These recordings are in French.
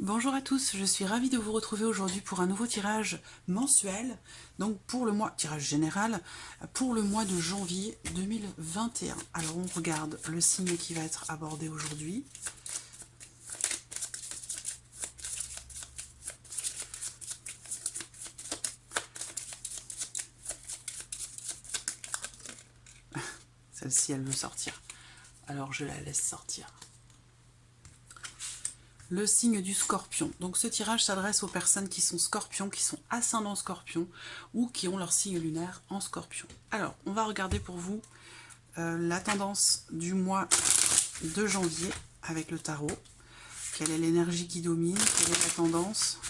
Bonjour à tous, je suis ravie de vous retrouver aujourd'hui pour un nouveau tirage mensuel, donc pour le mois, tirage général, pour le mois de janvier 2021. Alors on regarde le signe qui va être abordé aujourd'hui. Celle-ci, elle veut sortir, alors je la laisse sortir. Le signe du scorpion. Donc ce tirage s'adresse aux personnes qui sont scorpions, qui sont ascendants scorpions ou qui ont leur signe lunaire en scorpion. Alors, on va regarder pour vous la tendance du mois de janvier avec le tarot. Quelle est l'énergie qui domine? Quelle est la tendance?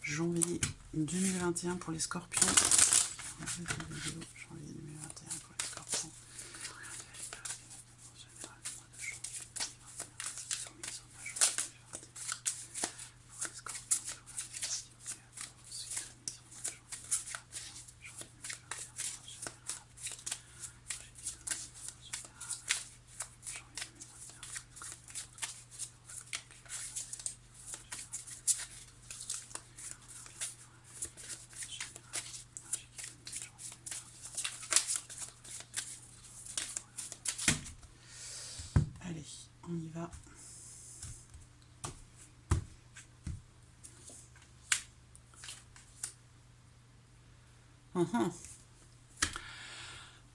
Janvier 2021 pour les scorpions. Janvier 2021 pour les scorpions. Allez, on y va.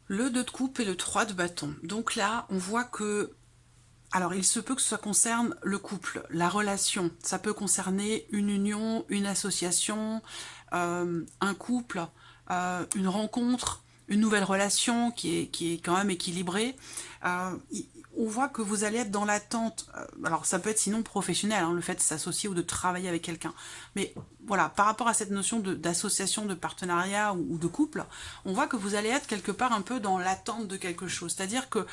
Le 2 de coupe et le 3 de bâton. Donc là, on voit que... Alors, il se peut que ça concerne le couple, la relation. Ça peut concerner une union, une association, un couple, une rencontre, une nouvelle relation qui est quand même équilibrée. On voit que vous allez être dans l'attente. Alors, ça peut être sinon professionnel, hein, le fait de s'associer ou de travailler avec quelqu'un. Mais voilà, par rapport à cette notion d'association, de partenariat ou de couple, on voit que vous allez être quelque part un peu dans l'attente de quelque chose. C'est-à-dire que...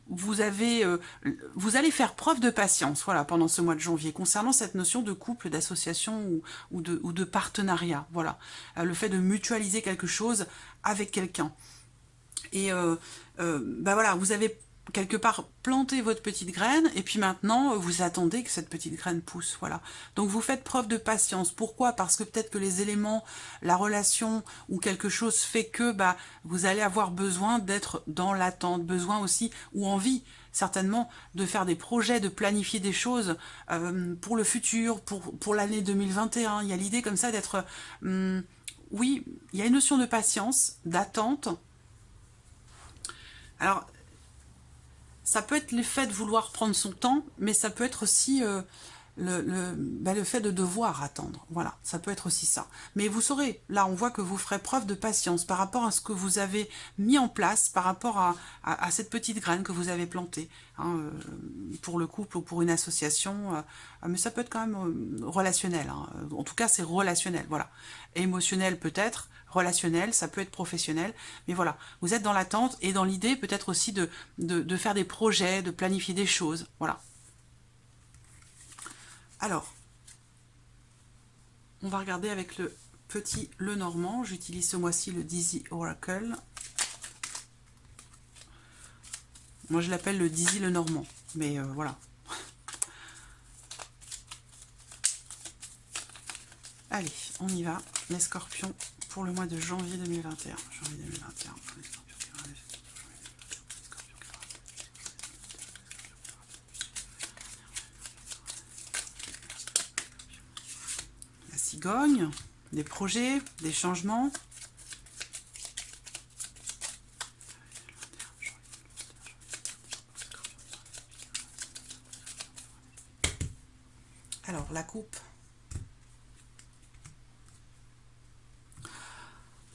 vous allez faire preuve de patience, voilà, pendant ce mois de janvier, concernant cette notion de couple, d'association ou de partenariat, voilà. Le fait de mutualiser quelque chose avec quelqu'un. Et bah voilà, vous avez quelque part planté votre petite graine, et puis maintenant, vous attendez que cette petite graine pousse, voilà. Donc vous faites preuve de patience. Pourquoi? Parce que peut-être que les éléments, la relation ou quelque chose fait que bah, vous allez avoir besoin d'être dans l'attente, besoin aussi, ou envie, certainement, de faire des projets, de planifier des choses pour le futur, pour l'année 2021. Il y a l'idée comme ça d'être... oui, il y a une notion de patience, d'attente. Alors, ça peut être le fait de vouloir prendre son temps, mais ça peut être aussi le fait de devoir attendre. Voilà, ça peut être aussi ça. Mais vous saurez, là on voit que vous ferez preuve de patience par rapport à ce que vous avez mis en place, par rapport à cette petite graine que vous avez plantée, hein, pour le couple ou pour une association. Mais ça peut être quand même relationnel. Hein. En tout cas, c'est relationnel, voilà. Émotionnel peut-être, relationnel, ça peut être professionnel, mais voilà, vous êtes dans l'attente et dans l'idée peut-être aussi de faire des projets, de planifier des choses, voilà. Alors, on va regarder avec le petit Lenormand, j'utilise ce mois-ci le Dizzy Oracle. Moi je l'appelle le Dizzy Lenormand, mais voilà. Allez, on y va, les scorpions pour le mois de janvier 2021. Janvier 2021 pour les scorpions. La cigogne, des projets, des changements. Alors, la coupe.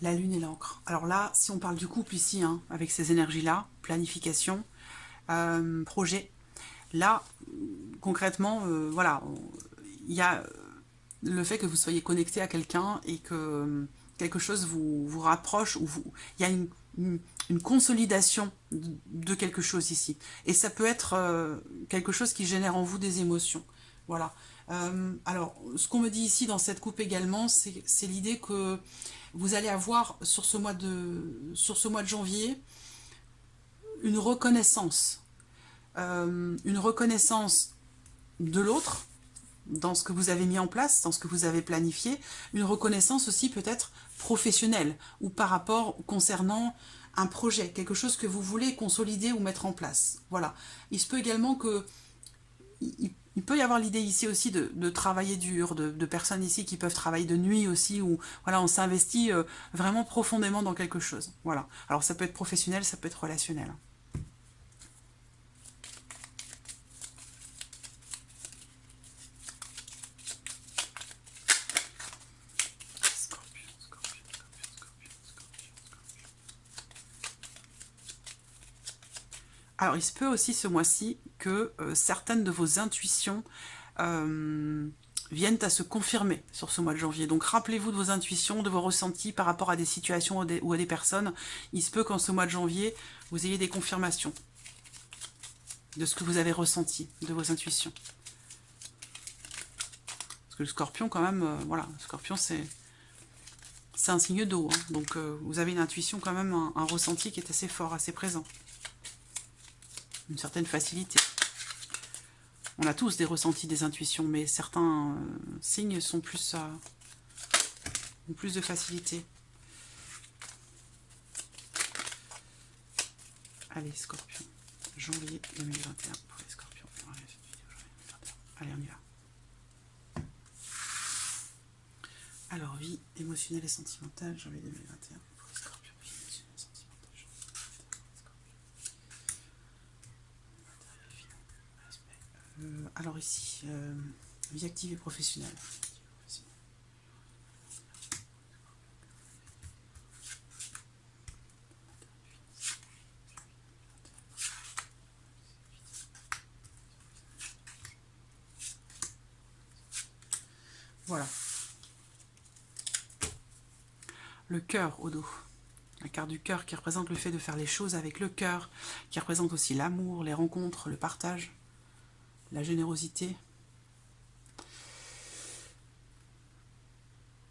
La lune et l'encre. Alors là, si on parle du couple ici, hein, avec ces énergies-là, planification, projet, là, concrètement, voilà, il y a le fait que vous soyez connecté à quelqu'un et que quelque chose vous rapproche, ou il y a une consolidation de quelque chose ici. Et ça peut être quelque chose qui génère en vous des émotions. Voilà. Alors, ce qu'on me dit ici dans cette coupe également, c'est l'idée que vous allez avoir sur ce mois de janvier une reconnaissance de l'autre, dans ce que vous avez mis en place, dans ce que vous avez planifié, une reconnaissance aussi peut-être professionnelle, ou par rapport concernant un projet, quelque chose que vous voulez consolider ou mettre en place. Voilà. Il se peut également que... Il peut y avoir l'idée ici aussi de travailler dur, de personnes ici qui peuvent travailler de nuit aussi, où voilà, on s'investit vraiment profondément dans quelque chose. Voilà. Alors ça peut être professionnel, ça peut être relationnel. Alors, il se peut aussi ce mois-ci que certaines de vos intuitions viennent à se confirmer sur ce mois de janvier. Donc, rappelez-vous de vos intuitions, de vos ressentis par rapport à des situations ou à des personnes. Il se peut qu'en ce mois de janvier, vous ayez des confirmations de ce que vous avez ressenti, de vos intuitions. Parce que le scorpion, quand même, voilà, le scorpion, c'est un signe d'eau. Hein. Donc, vous avez une intuition, quand même, un ressenti qui est assez fort, assez présent. Une certaine facilité. On a tous des ressentis, des intuitions, mais certains signes sont plus, ont plus de facilité. Allez, Scorpion, janvier 2021 pour les Scorpions. Allez, on y va. Alors, vie émotionnelle et sentimentale, janvier 2021 pour les Scorpions. Vie émotionnelle et sentimentale, janvier 2021. Alors ici, vie active et professionnelle. Voilà. Le cœur au dos. La carte du cœur qui représente le fait de faire les choses avec le cœur, qui représente aussi l'amour, les rencontres, le partage, la générosité.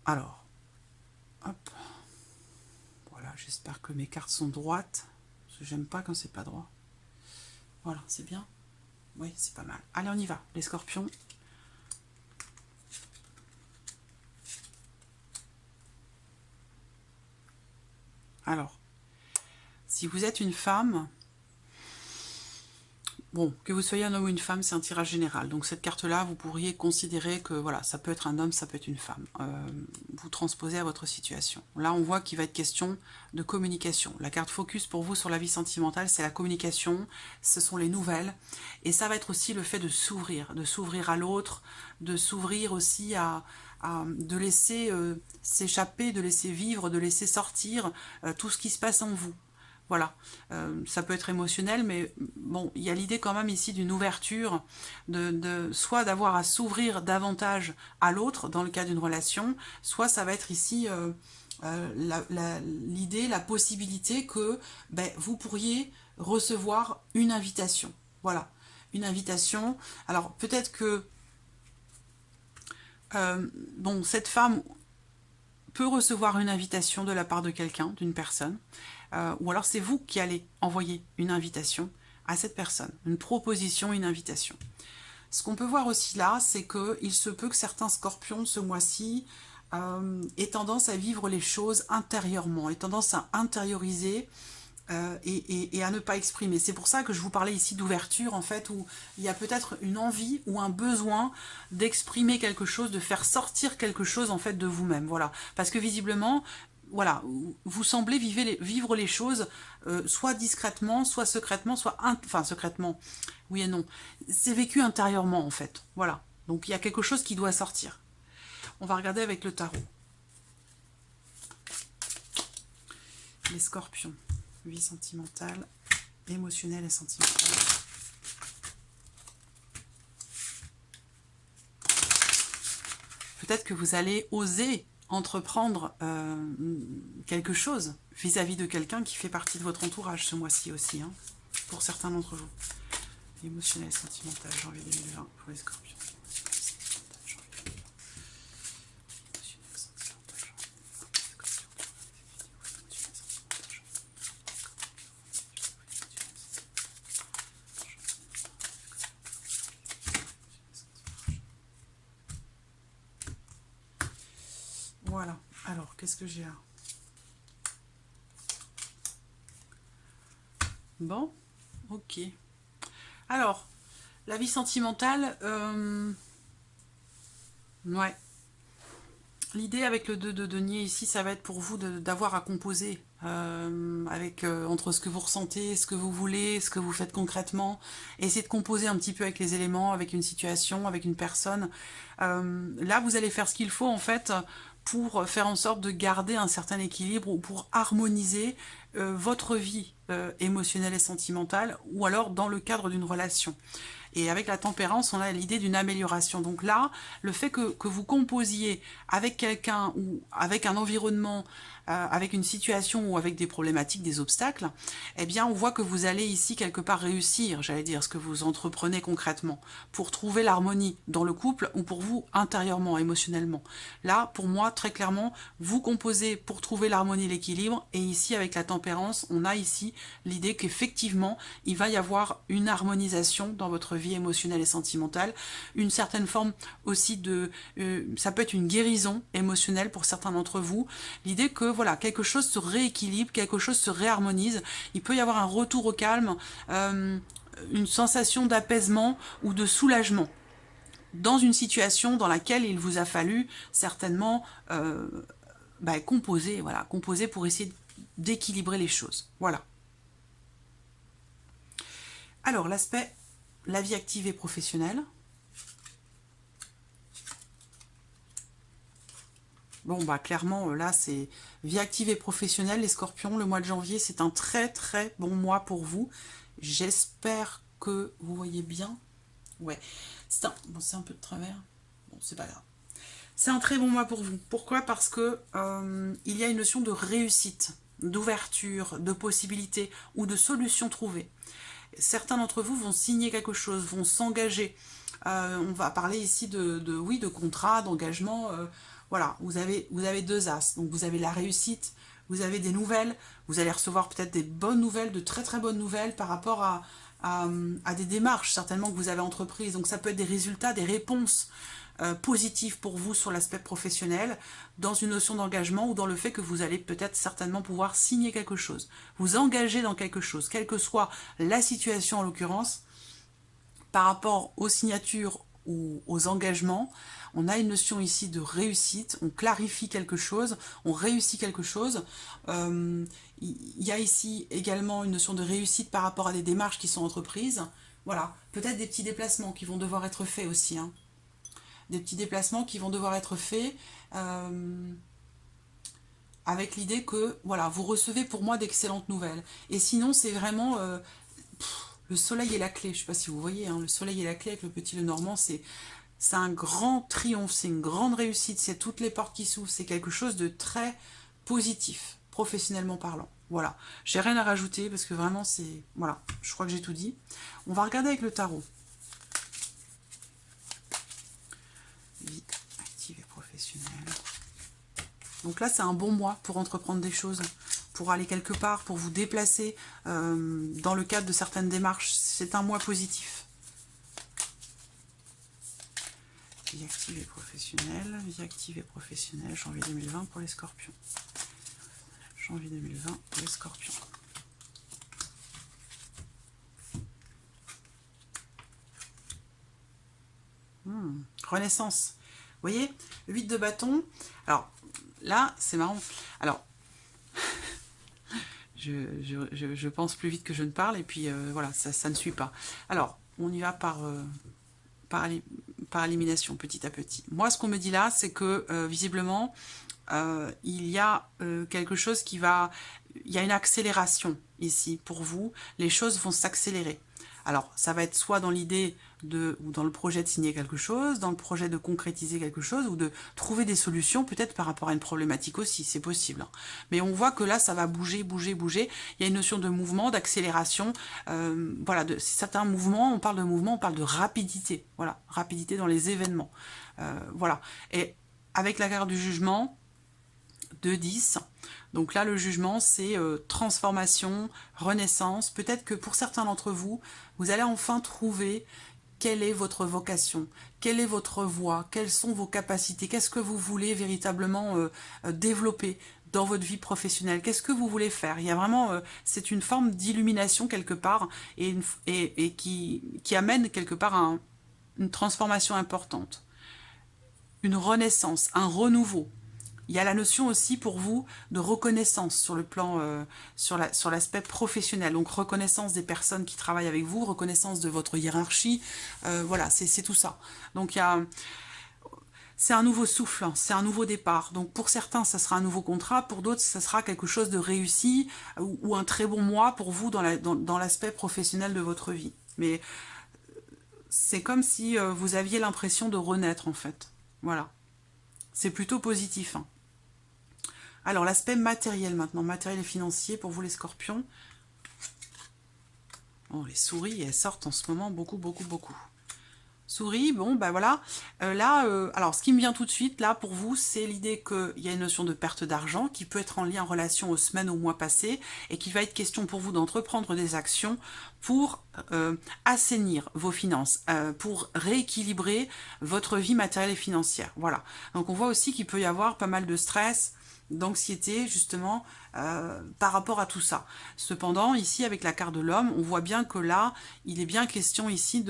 Alors, hop. Voilà, j'espère que mes cartes sont droites, parce que j'aime pas quand c'est pas droit. Voilà, c'est bien. Oui, c'est pas mal. Allez, on y va, les Scorpions. Alors, si vous êtes une femme, bon, que vous soyez un homme ou une femme, c'est un tirage général. Donc cette carte-là, vous pourriez considérer que, voilà, ça peut être un homme, ça peut être une femme. Vous transposez à votre situation. Là, on voit qu'il va être question de communication. La carte focus pour vous sur la vie sentimentale, c'est la communication, ce sont les nouvelles. Et ça va être aussi le fait de s'ouvrir à l'autre, de s'ouvrir aussi de laisser s'échapper, de laisser vivre, de laisser sortir tout ce qui se passe en vous. Voilà, ça peut être émotionnel, mais bon, il y a l'idée quand même ici d'une ouverture, soit d'avoir à s'ouvrir davantage à l'autre dans le cas d'une relation, soit ça va être ici l'idée, la possibilité que vous pourriez recevoir une invitation. Voilà, une invitation. Alors peut-être que bon, cette femme peut recevoir une invitation de la part de quelqu'un, d'une personne, ou alors c'est vous qui allez envoyer une invitation à cette personne, une proposition, une invitation. Ce qu'on peut voir aussi là, c'est qu'il se peut que certains scorpions ce mois-ci aient tendance à vivre les choses intérieurement, aient tendance à intérioriser et à ne pas exprimer. C'est pour ça que je vous parlais ici d'ouverture, en fait, où il y a peut-être une envie ou un besoin d'exprimer quelque chose, de faire sortir quelque chose, en fait, de vous-même. Voilà. Parce que visiblement, voilà, vous semblez vivre les choses soit discrètement, soit secrètement, enfin, secrètement, oui et non. C'est vécu intérieurement, en fait. Voilà. Donc, il y a quelque chose qui doit sortir. On va regarder avec le tarot. Les Scorpions. Vie sentimentale, émotionnelle et sentimentale. Peut-être que vous allez oser entreprendre quelque chose vis-à-vis de quelqu'un qui fait partie de votre entourage ce mois-ci aussi, hein, pour certains d'entre vous. Émotionnelle et sentimentale, janvier 2020 pour les Scorpions. Voilà. Alors, qu'est-ce que j'ai là? Bon, ok. Alors, la vie sentimentale, ouais. L'idée avec le 2 de denier ici, ça va être pour vous d'avoir à composer avec entre ce que vous ressentez, ce que vous voulez, ce que vous faites concrètement. Essayez de composer un petit peu avec les éléments, avec une situation, avec une personne. Là, vous allez faire ce qu'il faut en fait pour faire en sorte de garder un certain équilibre ou pour harmoniser votre vie émotionnelle et sentimentale ou alors dans le cadre d'une relation. Et avec la tempérance, on a l'idée d'une amélioration. Donc là, le fait que vous composiez avec quelqu'un ou avec un environnement, avec une situation ou avec des problématiques, des obstacles, eh bien on voit que vous allez ici quelque part réussir, j'allais dire, ce que vous entreprenez concrètement, pour trouver l'harmonie dans le couple ou pour vous intérieurement, émotionnellement. Là, pour moi, très clairement, vous composez pour trouver l'harmonie, l'équilibre, et ici avec la tempérance, on a ici l'idée qu'effectivement, il va y avoir une harmonisation dans votre vie émotionnelle et sentimentale, une certaine forme aussi de... ça peut être une guérison émotionnelle pour certains d'entre vous, l'idée que voilà, quelque chose se rééquilibre, quelque chose se réharmonise, il peut y avoir un retour au calme, une sensation d'apaisement ou de soulagement dans une situation dans laquelle il vous a fallu certainement composer, voilà, composer pour essayer d'équilibrer les choses. Voilà. Alors, l'aspect, la vie active et professionnelle. Bon, bah clairement, là, c'est vie active et professionnelle, les scorpions. Le mois de janvier, c'est un très très bon mois pour vous. J'espère que vous voyez bien. Ouais, c'est un peu de travers. Bon, c'est pas grave. C'est un très bon mois pour vous. Pourquoi? Parce que il y a une notion de réussite, d'ouverture, de possibilité ou de solution trouvée. Certains d'entre vous vont signer quelque chose, vont s'engager. On va parler ici de contrat, d'engagement. Voilà, vous avez 2 as. Donc vous avez la réussite, vous avez des nouvelles, vous allez recevoir peut-être des bonnes nouvelles, de très très bonnes nouvelles par rapport à des démarches certainement que vous avez entreprises. Donc ça peut être des résultats, des réponses positives pour vous sur l'aspect professionnel, dans une notion d'engagement ou dans le fait que vous allez peut-être certainement pouvoir signer quelque chose, vous engager dans quelque chose, quelle que soit la situation en l'occurrence, par rapport aux signatures ou aux engagements, on a une notion ici de réussite, on clarifie quelque chose, on réussit quelque chose. Il y a ici également une notion de réussite par rapport à des démarches qui sont entreprises. Voilà, peut-être des petits déplacements qui vont devoir être faits aussi. Hein. Des petits déplacements qui vont devoir être faits avec l'idée que voilà, vous recevez pour moi d'excellentes nouvelles. Et sinon, c'est vraiment... le soleil et la clé, je ne sais pas si vous voyez, hein, le soleil et la clé avec le petit Lenormand, c'est un grand triomphe, c'est une grande réussite, c'est toutes les portes qui s'ouvrent, c'est quelque chose de très positif, professionnellement parlant. Voilà, j'ai rien à rajouter parce que vraiment c'est... Voilà, je crois que j'ai tout dit. On va regarder avec le tarot. Vie active et professionnelle. Donc là, c'est un bon mois pour entreprendre des choses, pour aller quelque part, pour vous déplacer dans le cadre de certaines démarches. C'est un mois positif. Vie active et professionnelle, vie active et professionnelle, janvier 2020 pour les scorpions. Janvier 2020 pour les scorpions. Renaissance. Vous voyez, 8 de bâton. Alors, là, c'est marrant. Alors, je pense plus vite que je ne parle, et puis voilà, ça ne suit pas. Alors, on y va par élimination, petit à petit. Moi, ce qu'on me dit là, c'est que, visiblement, il y a quelque chose qui va... Il y a une accélération ici pour vous. Les choses vont s'accélérer. Alors, ça va être soit dans l'idée ou dans le projet de signer quelque chose, dans le projet de concrétiser quelque chose, ou de trouver des solutions, peut-être par rapport à une problématique aussi, c'est possible. Mais on voit que là, ça va bouger, bouger, bouger. Il y a une notion de mouvement, d'accélération. Voilà, certains mouvements, on parle de mouvement, on parle de rapidité. Voilà, rapidité dans les événements. Voilà. Et avec la carte du jugement, 2-10. Donc là, le jugement, c'est transformation, renaissance. Peut-être que pour certains d'entre vous, vous allez enfin trouver quelle est votre vocation, quelle est votre voie, quelles sont vos capacités, qu'est-ce que vous voulez véritablement développer dans votre vie professionnelle, qu'est-ce que vous voulez faire. Il y a vraiment, c'est une forme d'illumination quelque part et qui amène quelque part à une transformation importante, une renaissance, un renouveau. Il y a la notion aussi pour vous de reconnaissance sur le plan, sur l'aspect professionnel. Donc reconnaissance des personnes qui travaillent avec vous, reconnaissance de votre hiérarchie. Voilà, c'est tout ça. Donc c'est un nouveau souffle, hein, c'est un nouveau départ. Donc pour certains, ça sera un nouveau contrat, pour d'autres, ça sera quelque chose de réussi ou un très bon mois pour vous dans l'aspect professionnel de votre vie. Mais c'est comme si vous aviez l'impression de renaître en fait. Voilà. C'est plutôt positif, hein. Alors, l'aspect matériel maintenant, matériel et financier pour vous les scorpions. Oh, les souris, elles sortent en ce moment beaucoup, beaucoup, beaucoup. Souris, bon, ben voilà. Alors, ce qui me vient tout de suite, là, pour vous, c'est l'idée qu'il y a une notion de perte d'argent qui peut être en lien en relation aux semaines, aux mois passés, et qu'il va être question pour vous d'entreprendre des actions pour assainir vos finances, pour rééquilibrer votre vie matérielle et financière. Voilà. Donc, on voit aussi qu'il peut y avoir pas mal de stress, d'anxiété justement par rapport à tout ça. Cependant, ici avec la carte de l'homme, on voit bien que là, il est bien question ici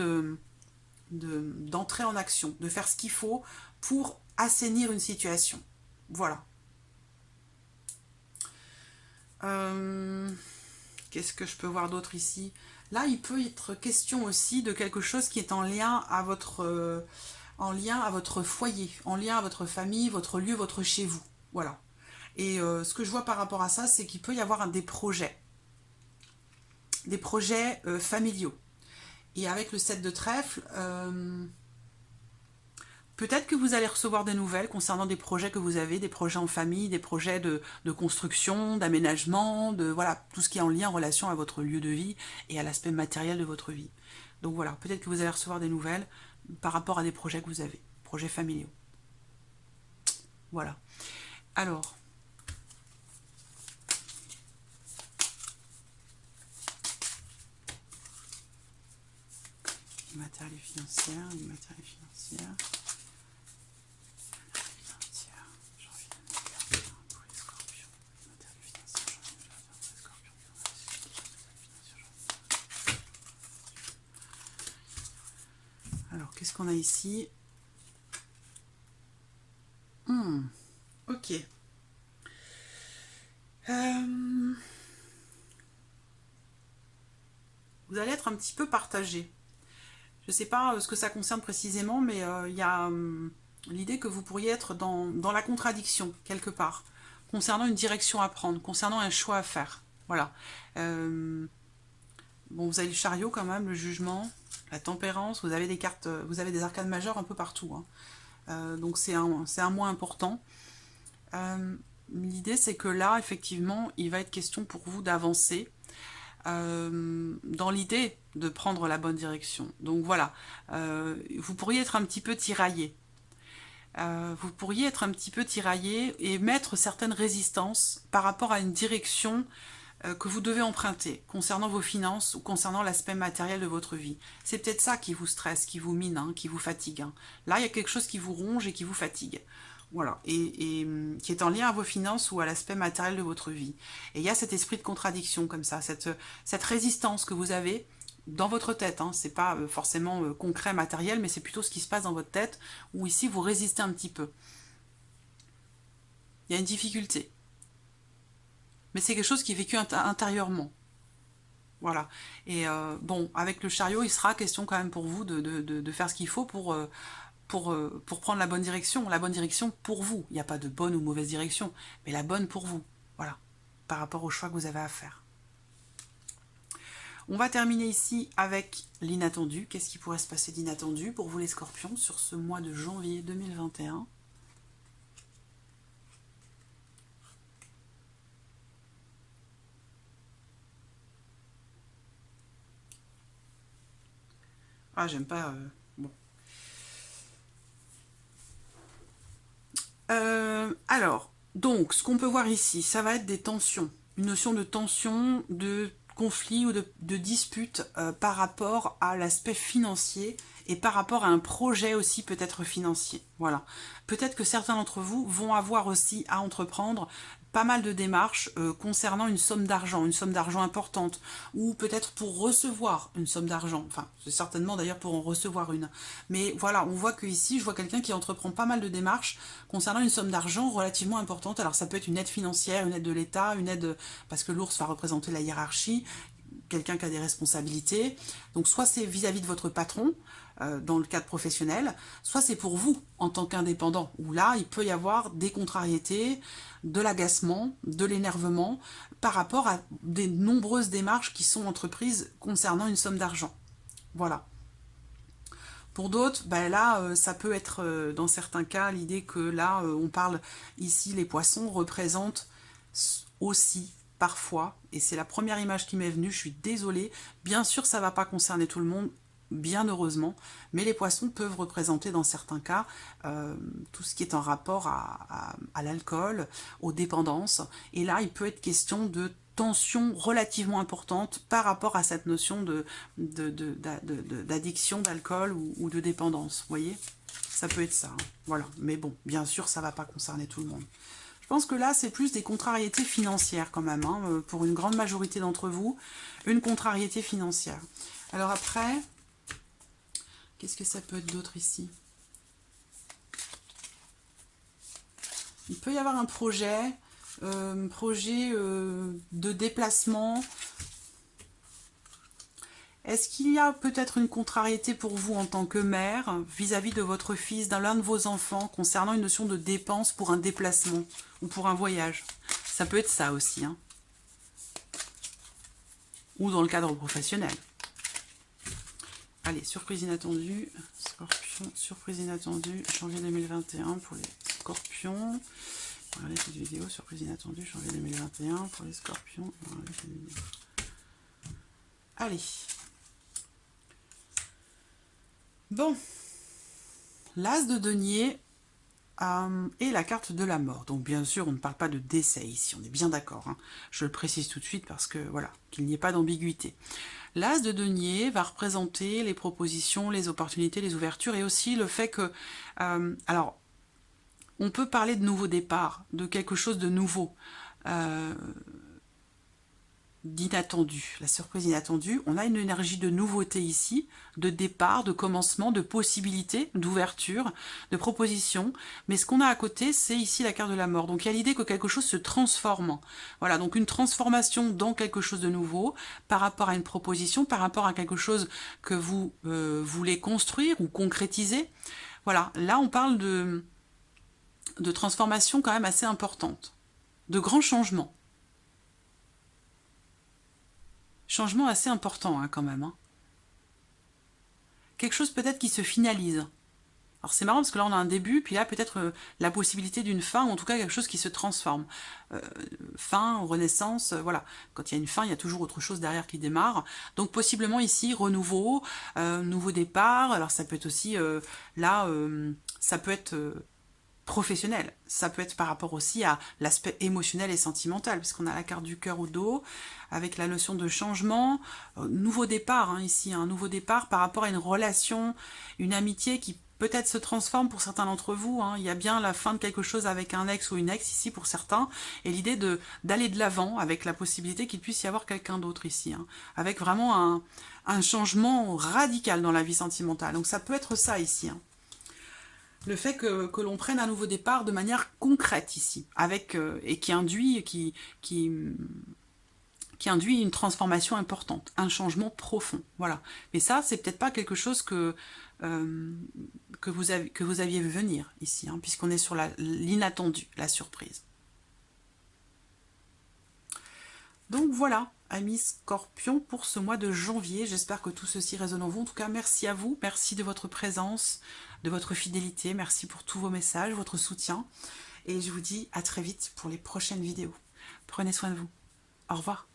d'entrer en action, de faire ce qu'il faut pour assainir une situation. Voilà. Qu'est-ce que je peux voir d'autre ici? Là, il peut être question aussi de quelque chose qui est en lien à votre foyer, en lien à votre famille, votre lieu, votre chez vous. Voilà. Et ce que je vois par rapport à ça, c'est qu'il peut y avoir des projets familiaux. Et avec le 7 de trèfle, peut-être que vous allez recevoir des nouvelles concernant des projets que vous avez, des projets en famille, des projets de construction, d'aménagement, de voilà, tout ce qui est en lien, en relation à votre lieu de vie et à l'aspect matériel de votre vie. Donc voilà, peut-être que vous allez recevoir des nouvelles par rapport à des projets que vous avez, projets familiaux. Voilà. Alors, matériel financier, matériel financier. Alors, qu'est-ce qu'on a ici? Ok. Vous allez être un petit peu partagé. Je ne sais pas ce que ça concerne précisément, mais il y a l'idée que vous pourriez être dans la contradiction, quelque part, concernant une direction à prendre, concernant un choix à faire. Voilà. Bon, vous avez le chariot quand même, le jugement, la tempérance, vous avez des cartes, vous avez des arcanes majeures un peu partout, hein. Donc c'est un mois important. L'idée c'est que là, effectivement, il va être question pour vous d'avancer dans l'idée de prendre la bonne direction. Donc voilà, vous pourriez être un petit peu tiraillé. Vous pourriez être un petit peu tiraillé et mettre certaines résistances par rapport à une direction que vous devez emprunter concernant vos finances ou concernant l'aspect matériel de votre vie. C'est peut-être ça qui vous stresse, qui vous mine, hein, qui vous fatigue, hein. Là, il y a quelque chose qui vous ronge et qui vous fatigue. Voilà, et qui est en lien à vos finances ou à l'aspect matériel de votre vie. Et il y a cet esprit de contradiction comme ça, cette résistance que vous avez dans votre tête, hein. C'est pas forcément concret, matériel, mais c'est plutôt ce qui se passe dans votre tête, où ici vous résistez un petit peu. Il y a une difficulté. Mais c'est quelque chose qui est vécu intérieurement. Voilà. Et bon, avec le chariot, il sera question quand même pour vous de faire ce qu'il faut pour prendre la bonne direction pour vous. Il n'y a pas de bonne ou mauvaise direction, mais la bonne pour vous. Voilà. Par rapport au choix que vous avez à faire. On va terminer ici avec l'inattendu. Qu'est-ce qui pourrait se passer d'inattendu pour vous les scorpions sur ce mois de janvier 2021 ? Ah, j'aime pas... bon. Alors, donc, ce qu'on peut voir ici, ça va être des tensions. Une notion de tension, de conflits ou de disputes par rapport à l'aspect financier et par rapport à un projet aussi peut-être financier. Voilà. Peut-être que certains d'entre vous vont avoir aussi à entreprendre pas mal de démarches concernant une somme d'argent importante, ou peut-être pour recevoir une somme d'argent, enfin c'est certainement d'ailleurs pour en recevoir une, mais voilà, on voit que ici je vois quelqu'un qui entreprend pas mal de démarches concernant une somme d'argent relativement importante. Alors ça peut être une aide financière, une aide de l'État, une aide, parce que l'ours va représenter la hiérarchie, quelqu'un qui a des responsabilités, donc soit c'est vis-à-vis de votre patron, dans le cadre professionnel, soit c'est pour vous en tant qu'indépendant, où là il peut y avoir des contrariétés, de l'agacement, de l'énervement par rapport à des nombreuses démarches qui sont entreprises concernant une somme d'argent. Voilà. Pour d'autres, ben là, ça peut être, dans certains cas, l'idée que là, on parle ici, les poissons représentent aussi, parfois, et c'est la première image qui m'est venue, je suis désolée, bien sûr ça ne va pas concerner tout le monde, bien heureusement, mais les poissons peuvent représenter dans certains cas tout ce qui est en rapport à l'alcool, aux dépendances, et là il peut être question de tension relativement importante par rapport à cette notion d'addiction, d'alcool ou de dépendance, vous voyez, ça peut être ça, hein. Voilà, mais bon, bien sûr ça ne va pas concerner tout le monde. Je pense que là, c'est plus des contrariétés financières quand même, hein, pour une grande majorité d'entre vous, une contrariété financière. Alors après, qu'est-ce que ça peut être d'autre ici? Il peut y avoir un projet de déplacement. Est-ce qu'il y a peut-être une contrariété pour vous en tant que mère vis-à-vis de votre fils, l'un de vos enfants, concernant une notion de dépense pour un déplacement ou pour un voyage? Ça peut être ça aussi, hein. Ou dans le cadre professionnel. Allez, surprise inattendue, Scorpion, surprise inattendue, janvier 2021 pour les Scorpions. Regardez cette vidéo, surprise inattendue, janvier 2021 pour les Scorpions. Allez. Bon, l'as de denier et la carte de la mort. Donc bien sûr, on ne parle pas de décès ici, on est bien d'accord, hein. Je le précise tout de suite parce que, voilà, qu'il n'y ait pas d'ambiguïté. L'as de denier va représenter les propositions, les opportunités, les ouvertures, et aussi le fait que... alors, on peut parler de nouveau départ, de quelque chose de nouveau, d'inattendu, la surprise inattendue. On a une énergie de nouveauté ici, de départ, de commencement, de possibilité, d'ouverture, de proposition. Mais ce qu'on a à côté, c'est ici la carte de la mort. Donc il y a l'idée que quelque chose se transforme. Voilà, donc une transformation dans quelque chose de nouveau, par rapport à une proposition, par rapport à quelque chose que vous voulez construire ou concrétiser. Voilà, là on parle de transformation quand même assez importante, de grands changements. Changement assez important, hein, quand même, hein. Quelque chose peut-être qui se finalise. Alors c'est marrant parce que là on a un début, puis là peut-être la possibilité d'une fin, ou en tout cas quelque chose qui se transforme. Fin, renaissance, voilà. Quand il y a une fin, il y a toujours autre chose derrière qui démarre. Donc possiblement ici, renouveau, nouveau départ. Alors ça peut être aussi, ça peut être... professionnel, ça peut être par rapport aussi à l'aspect émotionnel et sentimental, parce qu'on a la carte du cœur au dos, avec la notion de changement, nouveau départ, hein, ici, un nouveau départ par rapport à une relation, une amitié qui peut-être se transforme pour certains d'entre vous, hein. Il y a bien la fin de quelque chose avec un ex ou une ex ici pour certains, et l'idée d'aller de l'avant avec la possibilité qu'il puisse y avoir quelqu'un d'autre ici, hein, avec vraiment un changement radical dans la vie sentimentale. Donc ça peut être ça ici, hein. Le fait que l'on prenne un nouveau départ de manière concrète ici, avec et qui induit une transformation importante, un changement profond. Voilà. Mais ça, c'est peut-être pas quelque chose que vous aviez vu venir ici, hein, puisqu'on est sur l'inattendu, la surprise. Donc voilà, amis Scorpions, pour ce mois de janvier. J'espère que tout ceci résonne en vous. En tout cas, merci à vous. Merci de votre présence, de votre fidélité. Merci pour tous vos messages, votre soutien. Et je vous dis à très vite pour les prochaines vidéos. Prenez soin de vous. Au revoir.